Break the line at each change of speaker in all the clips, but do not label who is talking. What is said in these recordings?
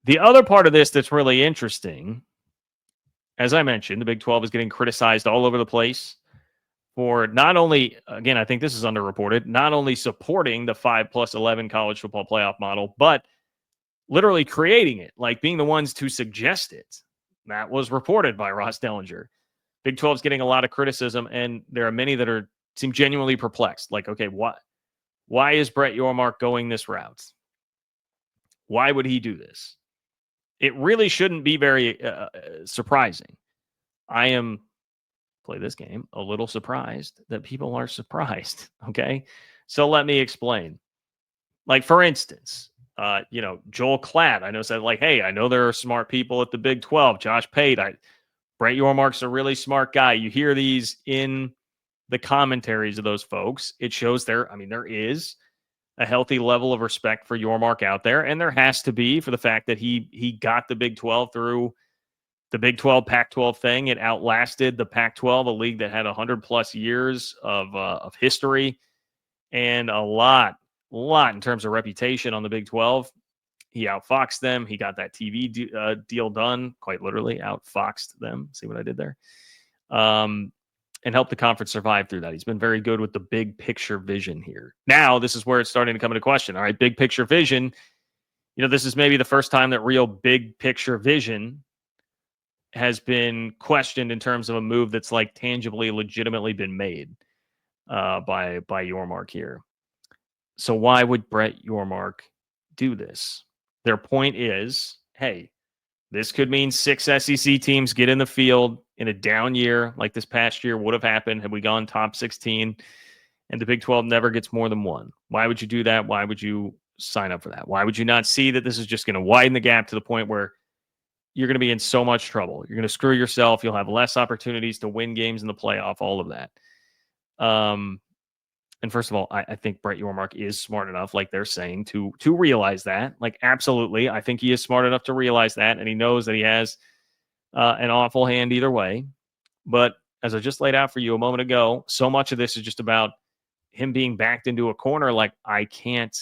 The other part of this that's really interesting, as I mentioned, the Big 12 is getting criticized all over the place for not only, again, I think this is underreported, not only supporting the 5+11 college football playoff model, but literally creating it, like being the ones to suggest it. That was reported by Ross Dellinger. Big 12 is getting a lot of criticism, and there are many that seem genuinely perplexed. Like, okay, why is Brett Yormark going this route? Why would he do this? It really shouldn't be very surprising. I am, play this game, a little surprised that people are surprised. Okay. So let me explain. Like, for instance, Joel Klatt, I know, said, like, hey, I know there are smart people at the Big 12. Josh Pate, Brett Yormark's a really smart guy. You hear these in the commentaries of those folks. It shows there is a healthy level of respect for Yormark out there, and there has to be for the fact that he got the Big 12 through the Big 12 Pac-12 thing. It outlasted the Pac-12, a league that had 100+ years of history and a lot in terms of reputation on the Big 12. He outfoxed them. He got that TV deal done, quite literally outfoxed them. See what I did there? And helped the conference survive through that. He's been very good with the big picture vision here. Now, this is where it's starting to come into question. All right, big picture vision. This is maybe the first time that real big picture vision has been questioned in terms of a move that's like tangibly, legitimately been made by Yormark here. So why would Brett Yormark do this? Their point is, hey, this could mean 6 SEC teams get in the field in a down year like this past year would have happened had we gone top 16, and the Big 12 never gets more than one. Why would you do that? Why would you sign up for that? Why would you not see that this is just going to widen the gap to the point where you're going to be in so much trouble? You're going to screw yourself. You'll have less opportunities to win games in the playoff, all of that. And first of all, I think Brett Yormark is smart enough, like they're saying, to realize that. Like, absolutely. I think he is smart enough to realize that, and he knows that he has an awful hand either way. But as I just laid out for you a moment ago, so much of this is just about him being backed into a corner. Like, I can't,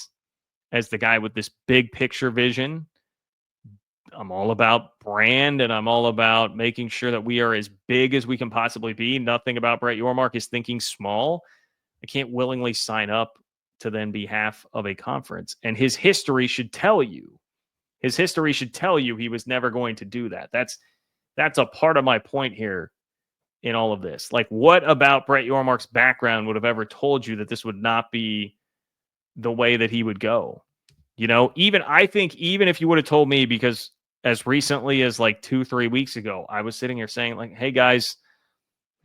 as the guy with this big picture vision, I'm all about brand, and I'm all about making sure that we are as big as we can possibly be. Nothing about Brett Yormark is thinking small. I can't willingly sign up to then be half of a conference. And his history should tell you. His history should tell you he was never going to do that. That's a part of my point here in all of this. Like, what about Brett Yormark's background would have ever told you that this would not be the way that he would go? I think even if you would have told me, because as recently as like 2-3 weeks ago, I was sitting here saying, like, hey guys,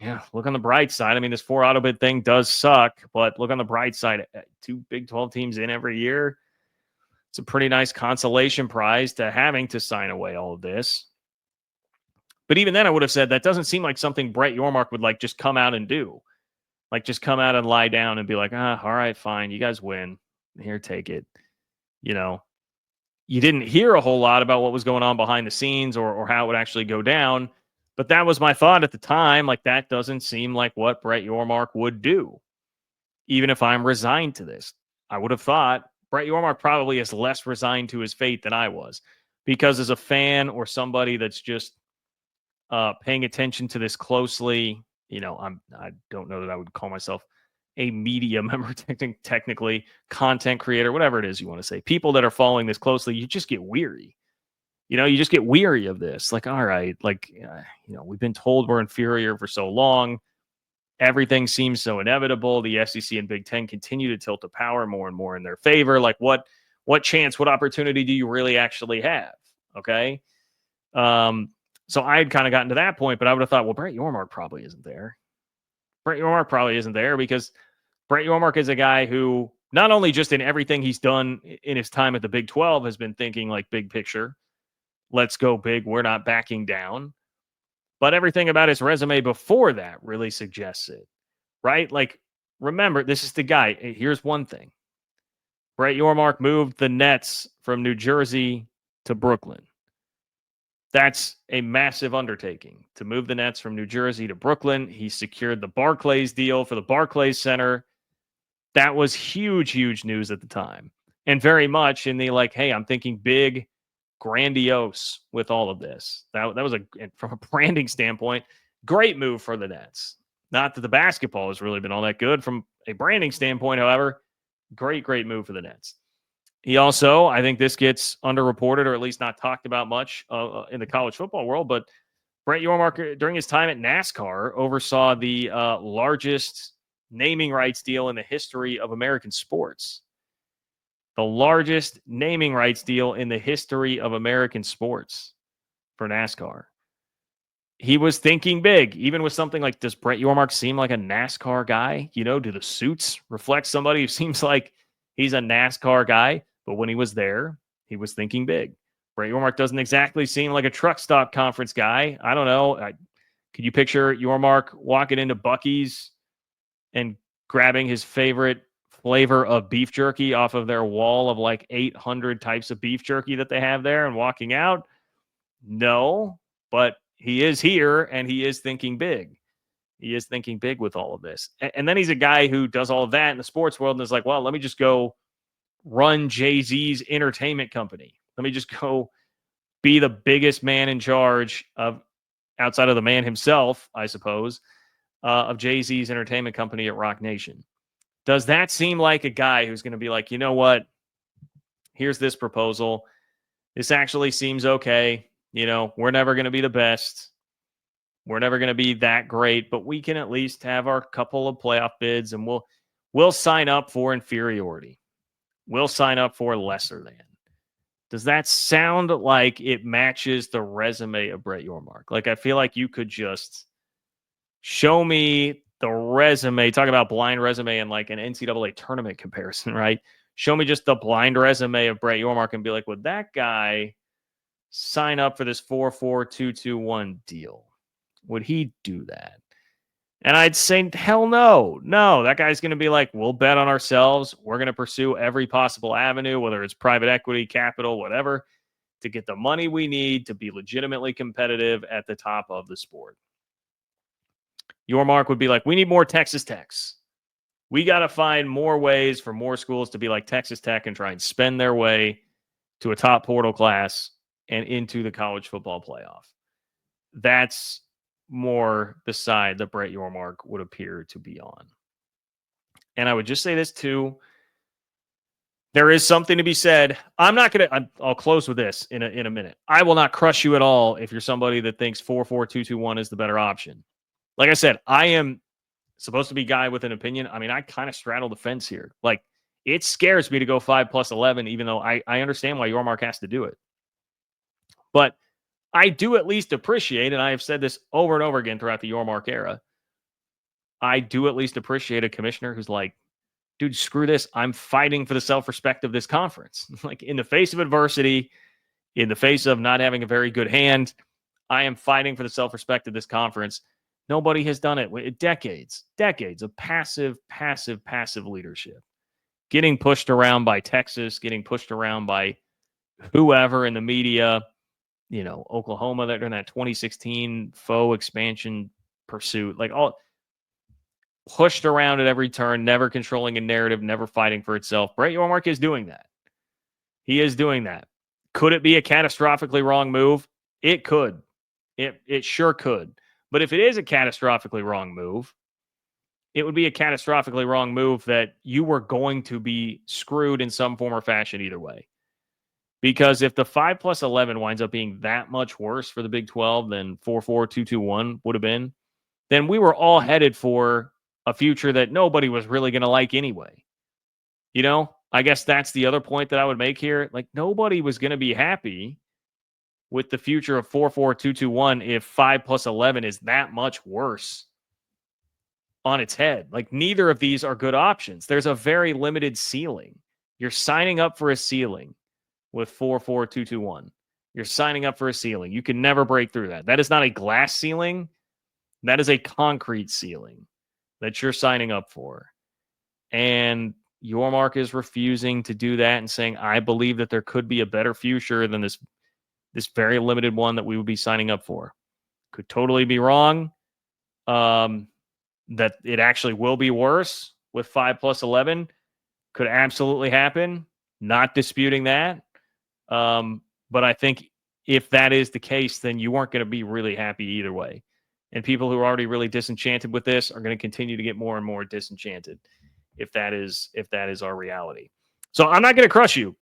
yeah, look on the bright side. I mean, this 4 auto bid thing does suck, but look on the bright side. 2 Big 12 teams in every year. It's a pretty nice consolation prize to having to sign away all of this. But even then, I would have said that doesn't seem like something Brett Yormark would like just come out and do. Like, just come out and lie down and be like, all right, fine. You guys win. Here, take it. You didn't hear a whole lot about what was going on behind the scenes or how it would actually go down. But that was my thought at the time. Like, that doesn't seem like what Brett Yormark would do. Even if I'm resigned to this, I would have thought Brett Yormark probably is less resigned to his fate than I was. Because as a fan or somebody that's just paying attention to this closely, I don't know that I would call myself a media member, technically, content creator, whatever it is you want to say. People that are following this closely, you just get weary. You just get weary of this. Like, all right, like, we've been told we're inferior for so long. Everything seems so inevitable. The SEC and Big Ten continue to tilt the power more and more in their favor. Like, what chance, what opportunity do you really actually have? Okay. So I had kind of gotten to that point, but I would have thought, well, Brett Yormark probably isn't there. Brett Yormark probably isn't there because Brett Yormark is a guy who not only just in everything he's done in his time at the Big 12 has been thinking like big picture. Let's go big. We're not backing down. But everything about his resume before that really suggests it, right? Like, remember, this is the guy. Here's one thing. Brett Yormark moved the Nets from New Jersey to Brooklyn. That's a massive undertaking to move the Nets from New Jersey to Brooklyn. He secured the Barclays deal for the Barclays Center. That was huge, huge news at the time. And very much in the like, hey, I'm thinking big. grandiose with all of this. That was from a branding standpoint, great move for the Nets. Not that the basketball has really been all that good from a branding standpoint, however, great move for the Nets. He also, I think this gets underreported or at least not talked about much in the college football world, but Brett Yormark, during his time at NASCAR, oversaw the largest naming rights deal in the history of American sports. The largest naming rights deal in the history of American sports for NASCAR. He was thinking big, even with something like, does Brett Yormark seem like a NASCAR guy? Do the suits reflect somebody who seems like he's a NASCAR guy? But when he was there, he was thinking big. Brett Yormark doesn't exactly seem like a truck stop conference guy. I don't know. Could you picture Yormark walking into Buc-ee's and grabbing his favorite flavor of beef jerky off of their wall of like 800 types of beef jerky that they have there and walking out? No, but he is here and he is thinking big. He is thinking big with all of this. And then he's a guy who does all of that in the sports world and is like, well, let me just go run Jay-Z's entertainment company. Let me just go be the biggest man in charge of, outside of the man himself, I suppose, of Jay-Z's entertainment company at Rock Nation. Does that seem like a guy who's going to be like, you know what? Here's this proposal. This actually seems okay. We're never going to be the best. We're never going to be that great, but we can at least have our couple of playoff bids and we'll sign up for inferiority. We'll sign up for lesser than. Does that sound like it matches the resume of Brett Yormark? Like, I feel like you could just show me the resume, talk about blind resume and like an NCAA tournament comparison, right? Show me just the blind resume of Brett Yormark and be like, would that guy sign up for this 4-4-2-2-1 deal? Would he do that? And I'd say, hell no. No, that guy's going to be like, we'll bet on ourselves. We're going to pursue every possible avenue, whether it's private equity, capital, whatever, to get the money we need to be legitimately competitive at the top of the sport. Yormark would be like, we need more Texas Techs. We got to find more ways for more schools to be like Texas Tech and try and spend their way to a top portal class and into the college football playoff. That's more the side that Brett Yormark would appear to be on. And I would just say this too. There is something to be said. I'll close with this in a minute. I will not crush you at all if you're somebody that thinks 4-4-2-2-1 is the better option. Like I said, I am supposed to be a guy with an opinion. I mean, I kind of straddle the fence here. Like, it scares me to go 5+11, even though I understand why Yormark has to do it. But I do at least appreciate, and I have said this over and over again throughout the Yormark era, I do at least appreciate a commissioner who's like, dude, screw this. I'm fighting for the self-respect of this conference. Like, in the face of adversity, in the face of not having a very good hand, I am fighting for the self-respect of this conference. Nobody has done it. Decades of passive leadership. Getting pushed around by Texas, getting pushed around by whoever in the media, Oklahoma that during that 2016 faux expansion pursuit, like all pushed around at every turn, never controlling a narrative, never fighting for itself. Brett Yormark is doing that. He is doing that. Could it be a catastrophically wrong move? It could. It sure could. But if it is a catastrophically wrong move, it would be a catastrophically wrong move that you were going to be screwed in some form or fashion either way. Because if the 5+11 winds up being that much worse for the Big 12 than 4-4-2-2-1 would have been, then we were all headed for a future that nobody was really going to like anyway. I guess that's the other point that I would make here. Like, nobody was going to be happy with the future of 4-4-2-2-1 if 5+11 is that much worse on its head. Like, neither of these are good options. There's a very limited ceiling. You're signing up for a ceiling with 4-4-2-2-1. You're signing up for a ceiling. You can never break through that. That is not a glass ceiling. That is a concrete ceiling that you're signing up for. And Yormark is refusing to do that and saying, I believe that there could be a better future than this very limited one that we would be signing up for. Could totally be wrong. That it actually will be worse with 5+11 could absolutely happen. Not disputing that. But But I think if that is the case, then you aren't going to be really happy either way. And people who are already really disenchanted with this are going to continue to get more and more disenchanted if that is our reality. So I'm not going to crush you.